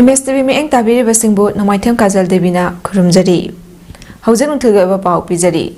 MSTV Meeng Tabiribasingbu Namaithem Kajal Devina Kurumjari. Hauzen Untilga Pau Pijari.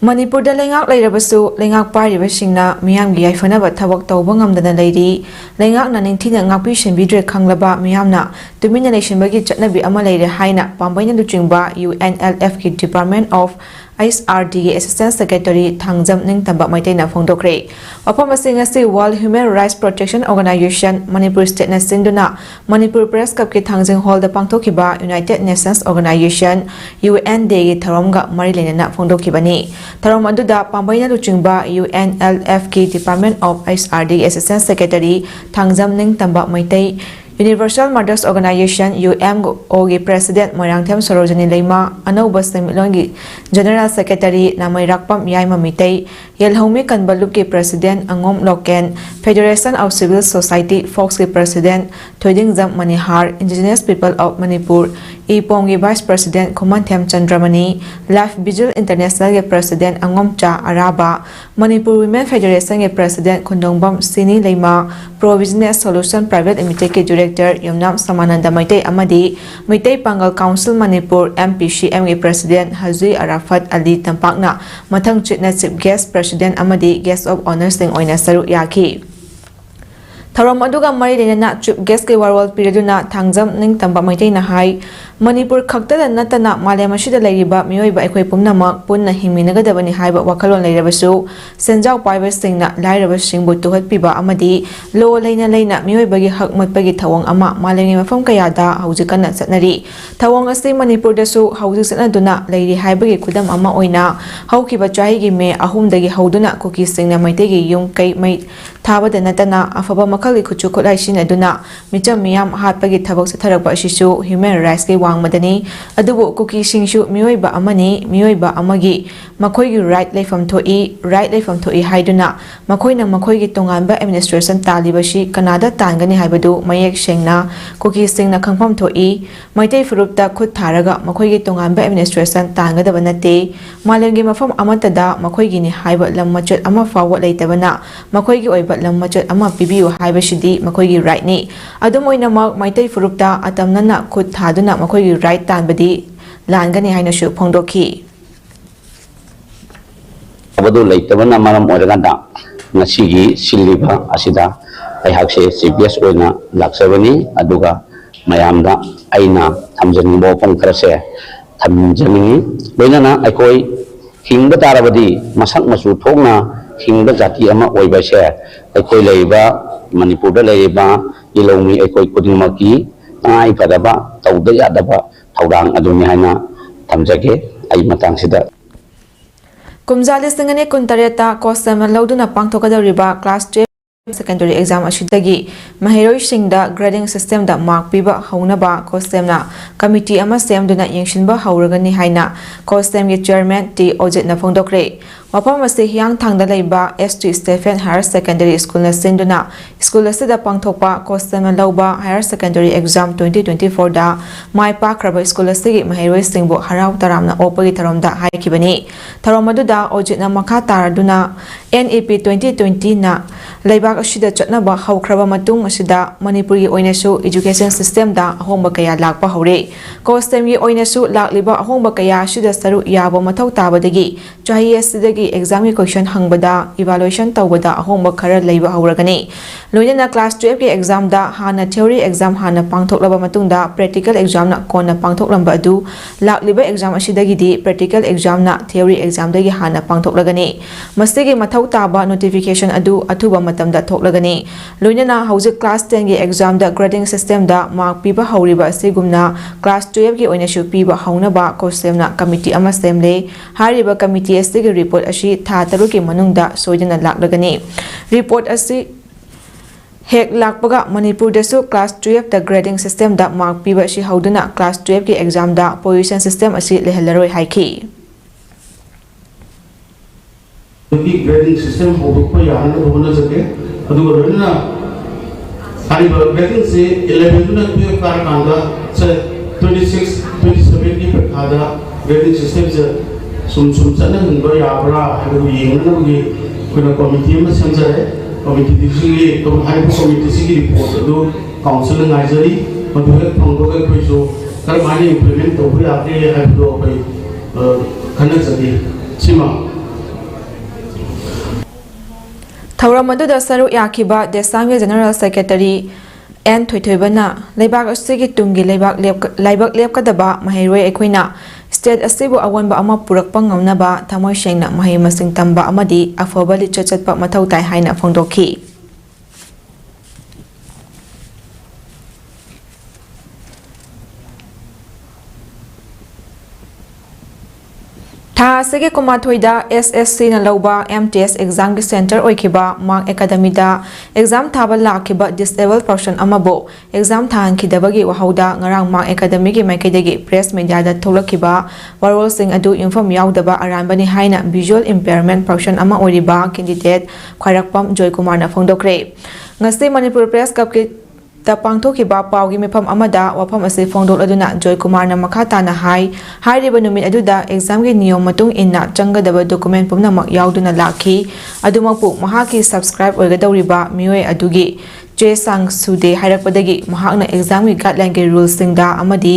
Manipur da lengak lairabasu lengak paribasingna miyamgi yaifanaba thabak tawba ngamdana leiri lengak na ningthina ngakpi shenbidre khanglaba miyamna tumina leishinbagi chatnabi ama leire haina pambaina luchingba UNLF ki Department of ISRD Assistant Secretary Thangjam Ningtamba Maitaina Phongdokre. Wapamasi World Human Rights Protection Organization Manipur State na sinduna Manipur Press Cup ki Thangjing Hall da pangthokiba United Nations Organization UN Day gi tharamga mari lenana phongdokibani. Tharam aduda pambaina luchingba UNLF ki Department of ISRD Assistant Secretary Thangjam Ningtamba Maitai Universal Mothers Organization UMO gi President Moirangthem Sorojani Leima Anauba Semilon gi General Secretary Namai Rakpam Yaima Mitei Yelhomi Kanbalup ki President Angom Loken Federation of Civil Society Fox ki President Thoiding Jam Manihar Indigenous People of Manipur Ipong gi Vice President Khomanthem Chandramani Life Vigil International gi President Angom Cha Araba Manipur Women Federation gi President Khundongbam Sini Leima Pro Business Solution Private Limited ki Director Yomnam Samananda Maitai Amadi Maitai Pangal Council Manipur MPCM gi President Hazui Arafat Ali Tampakna Mathang Chitna Chief Guest President Amadi Guest of Honor Sing Oina Saru Yaki Tharam aduga mari lenana Chief Guest ki warwal piraduna Thangjam Ningtamba Maitai na hai Manipur khakta natana malem asida leiriba mioiba ekhoi pumnamak punna hingminagadabani haiba wakhalon leirabasu senjau paiba singna lairaba singbu tuhatpiba amadi lo leina mioibagi hakmatpagi thawang ama malengi mafam kayada haujikana chatnari thawang ase Manipur dasu hauji sanaduna leiri haibagi kudam ama oina haukiba chahigi me ahumdagi hauduna kuki singna maitegi yung kai mai thabada natana afaba makhali khuchu kholai sinaduna micham miyam hatpagi thabak satharakba asisu human rights ke Madani, Adubu Kuki Singshu, Mioiba Amani, Mioiba Amagi, Makoigi right life from Toi, right life from Toi Haiduna, Makoina Makoigi Tongamba Administration Talibashi, Canada Tangani Haibadu, Mayek Shengna, Kuki Sing na Kangpam Toi, Maite Furupta Kut Taraga, Makoigi Tongamba Administration Tanga the Vanate, Malangi Mafam Amatada, Makoigi ni Haiba Lamachet Ama forward later Vana, Makoigi Oiba Lamachet Ama Bibu Haibashidi, Makoigi right ni, Adumoina Mark Maite Furupta, Atamnana Kut Haduna Makoigi right tan badi langani haina shu phongdoki abadu leitabana maram oraganda ngasigi siliba asida aihakse CBS oina laksabani aduga mayamda aina thamjani bo pongkrase thamjani loinana aikoi hingba tarabadi masak masu thongna hingba jati ama oiba se aikoi leiba Manipur da leiba ilomi aikoi kudingmaki ai padaba tawda yadaba thawdang aduni haina thamjage ai matang sida Kumjali singane kuntareta kosam lauduna pangthokadariba class 12 secondary exam ashidagi mahiroi singda grading system da mark piba haunaba kosemna committee ama semduna yengshinba hauragani haina kosem ge chairman T Ojet na phongdokre wapam ase hyang thangda leiba ST Stephen Higher Secondary School na sinduna school asida pangthokpa kosem lauba higher secondary exam 2024 da mai pakraba school asigi mahiroi singbo harau taramna opagi tharomda haikibani tharomadu da Ojet na makha taraduna NEP 2020 na leiba ashida chatnaba haukraba matung asida Manipuri oinasu education system da ahongba kaya lakpa hore kostem gi oinasu lakliba ahongba kaya ashida saru yabo mathau tabadagi chahi asidagi exam gi question hangbada evaluation tawbada ahongba khara leiba hauragani loinana class 12 gi exam da hana theory exam hana pangthoklaba matungda practical exam na kona pangthoklamba adu lakliba exam asidagi di practical exam na theory exam dagi hana pangthoklagani mastegi mathau taba notification adu athuba matamda thoklagani loinana hauji class 10 gi exam da grading system da mark piba hauriba sigumna class 12 gi oina shu piba haunaba kosemna committee ama semle hariba committee asigi report ashi tha taru ki manungda soidana laklagani report asi hek lakpaga Manipur dasu class 12 da grading system da mark piba shi hauduna class 12 gi exam da position system asi lehalaroi haiki grading system hobukpa yana hobuna jage aduga rena hari grading se 11 to 12 kar kanda se 26 27 ki prakada grading system se sum chana hingba yabra hadu yengna gi kuna committee ma samjare committee disi to hari committee si report adu council ngai jari Madhu help फंगोगे कोई जो कर मानी implement तो भी आगे है तो कोई खन्ना चाहिए सीमा थौरम अदुदा सरुक याखिबा देसांगे जनरल सेक्रेटरी एन थोइथोइबना लेबाक असिगी तुंगी लेबाक लेपकदबा महैरोय अखोइना स्टेट असिबु अवनबा अमा पुरकपा ngamnaba thamoi sengna mahai masing tamba amadi afoba licha chatpa mathau tai haina phongdokhi Tha asege kumathoida SSC na lauba MTS exam gi center oikiba mark academy da exam thaba lakhiba disabled person amabo exam than khidabagi wahauda ngarang mark academy gi maikaidagi press media da tholakhiba warol sing adu inform yaudaba aranbani haina visual impairment person ama oriba candidate khairakpam Joy Kumar na phongdokre ngasi Manipur press cup ki ta pangthokiba pawgi mefam amada wafam ase phongdol aduna Joy Kumar na makhata na hai riba numit aduda exam gi niyom matung inna changadaba document pumnamak yauduna lakhi adumapu mahaki subscribe oigadawriba mioi adugi che sang sude hairakpadagi mahakna exam gi guideline gi rules singda amadi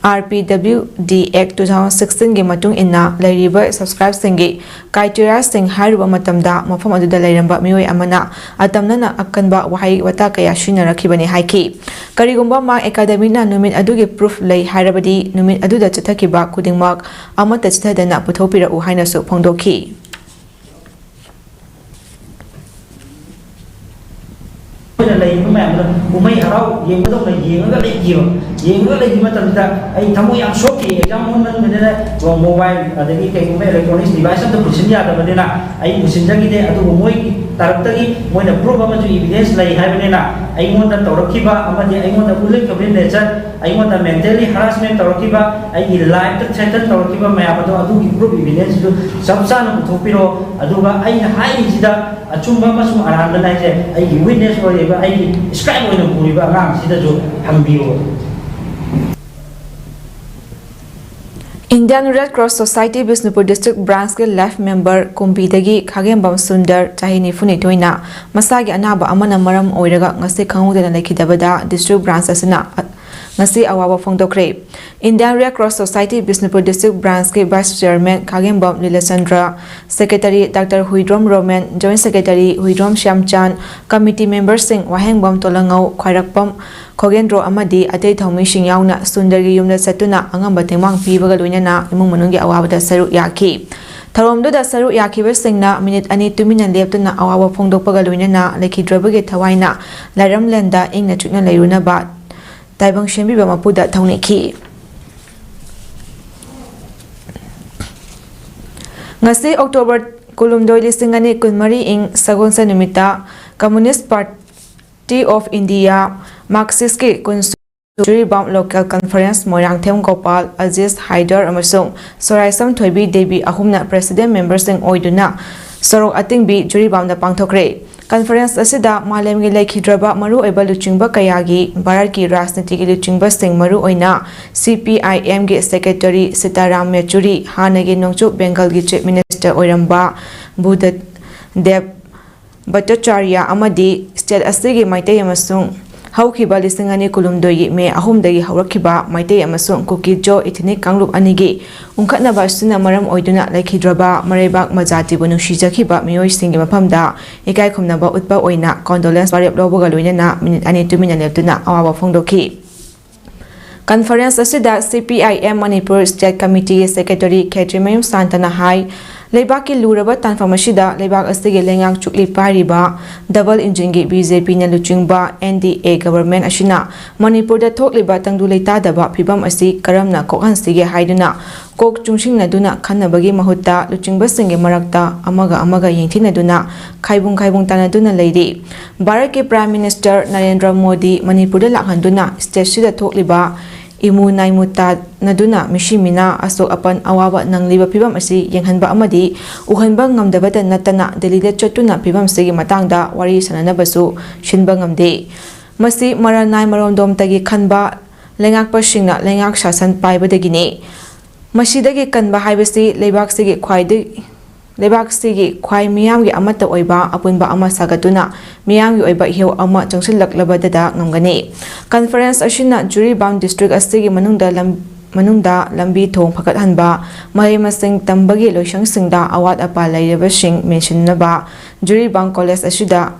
RPWD Act 2016 gi matung inna lairiba subscribe singi criteria sing hairuba matamda mafam aduda lairamba mioi amana atamnana akanba wahai wata kaya shinarakibani haiki karigumba mark academy na numit adugi proof lay hairabadi numit aduda chathakiba kudingmak amata chithadana puthopira u haina su phongdokhi lay umay haraw yeng badong lay yenga lay matamda ay thamo yang shoki exam man menena mobile adagi kay electronics device to pusin ya da badena ay pusin jagi de adu moy taraptagi moina proof ama ju evidence lay hai badena ay monda tawrakiba ama de ay monda ulik kabin nature ay monda mentally harassment tawrakiba ay live to threaten tawrakiba maya bado adu gi proof evidence ju sabsana puthopiro aduga ay hai jida achumba masum aranda nai je ay witness oi ai scribe oina puriba ngang sida jo hambiyo Indian Red Cross Society Bisnupur District Branch ke life member Kumbidagi Khagembam Sundar Chahini Funitoina Masagi Anaba Amana Maram Oiraga ngasi khangudana lekhidabada district branch asina ngasi awawa phongdokre Indian Red Cross Society Bisnupur District Branch ke Vice Chairman Khagembam Lilasandra Secretary Dr. Huidrom Roman Joint Secretary Huidrom Shamchan Committee Members sing Wahengbam Tolangau Khairakpam Khogendro amadi atei thomi sing yauna Sundargi yumda satuna angamba temang pibaga loinana imung manunggi awabada saru yaki tharomdo da saru yaki besingna minute ani 2 minute leptuna awawa phongdokpaga loinana lekhidrabage thawaina lairam lenda ingna chukna leiruna ba taibang shembi ba mapuda thongnikhi ngasi October kulumdoi lisingani kunmari ing sagonsa numita Communist Party of India Marxist ke Constitution Bound Local Conference Moirangthem Gopal Aziz Haidar amasung Soraisam Thoibi Devi ahumna President members sing oiduna Sorok Atingbi Jury Bound pangthokre Conference asida malem gi lekhidraba maru eba luchingba kayagi Bharat ki rajniti gi luchingba sing maru oina CPIM gi Secretary Sitaram Yechuri hanagi nongchu Bengal gi Chief Minister oiramba Buddha Dev Bhattacharya amadi state asigi maitai amasung Haukiba lisingani kulumdoi me ahumdagi haurakhiba maitai amasung kuki jo ethnic kanglup anigi unkhatnaba suna maram oiduna lekhidraba marebak majati bunu shijakhiba mioi singi maphamda ekai khumnaba utpa oina condolence barep loboga loinana minute ani 2 minute leptuna awawa phongdokhi Conference asida CPIM Manipur State Committee Secretary Khetrimayum Santana Hai Leibaki Luraba Tanfamashida Leibak Astige Lengang Chukli Pariba Double Engine gi BJP na luchingba NDA government ashina Manipur da thokliba tangdu leita daba phibam asi karamna kokhansige haiduna kok chungsing naduna khanabagi mahutta luchingba singe marakta amaga yengthinaduna khaibung tanaduna leiri Bharat ke Prime Minister Narendra Modi Manipur da lakhanduna state sida thokliba imu naimuta naduna mishimina asok apan awaba nangliba phibam asi yenghanba amadi uhanba ngamdabata natana Delhi da chatuna phibam sigi matangda wari sananabasu shinba ngamde masi maranai marondom tagi khanba lengak pasingna lengak shasan paibadagini masidagi kanba haibasi leibak sigi khwaidi Lebaksigi Kwai Miyamgi Amata Oiba, Apunba Ama Sagatuna, Miyamgi Oiba Hill Ama Junction Laklabada Ngangani. Conference Ashina Jury Bound District Astigi Manunda Lambi Thong Pakat Hanba, Mahimasing Tambagi Loshang Singda, Awat Apalay Bashing, mention Naba, Jury Bound College Ashida.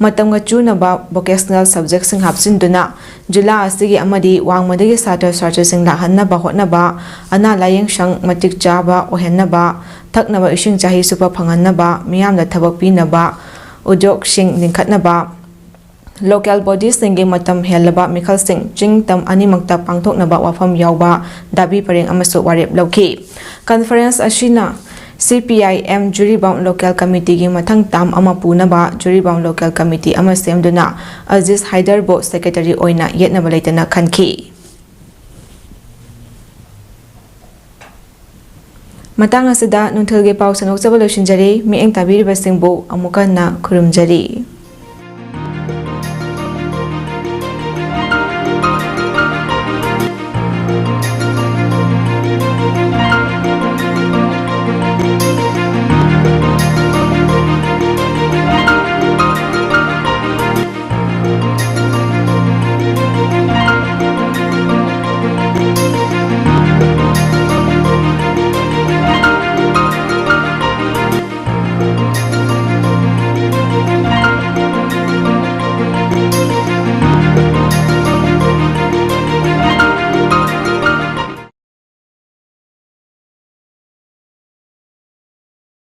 Matanga chunaba vocational subjects sing hapsinduna jula asigi amadi wangmadagi satra sarcha sing lahannaba hotnaba ana layeng shang matik chaba ohennaba thaknaba ising chahi supa phangannaba miyamda thabak pinaba ujok sing ningkhatnaba local bodies singing matam helaba mikhal sing jingtam animakta pangthoknaba wafam yawba dabi pareng amasu warep lauki conference ashina CPIM Jury Bound Local Committee gi mathang tam ama punaba Jury Bound Local Committee ama semduna Aziz Haidarbo Secretary oina yetnaba leitana khanki matang asida nunthal ge pau sanok chabalo shinjari mi eng tabiri basingbo amuka na khurumjari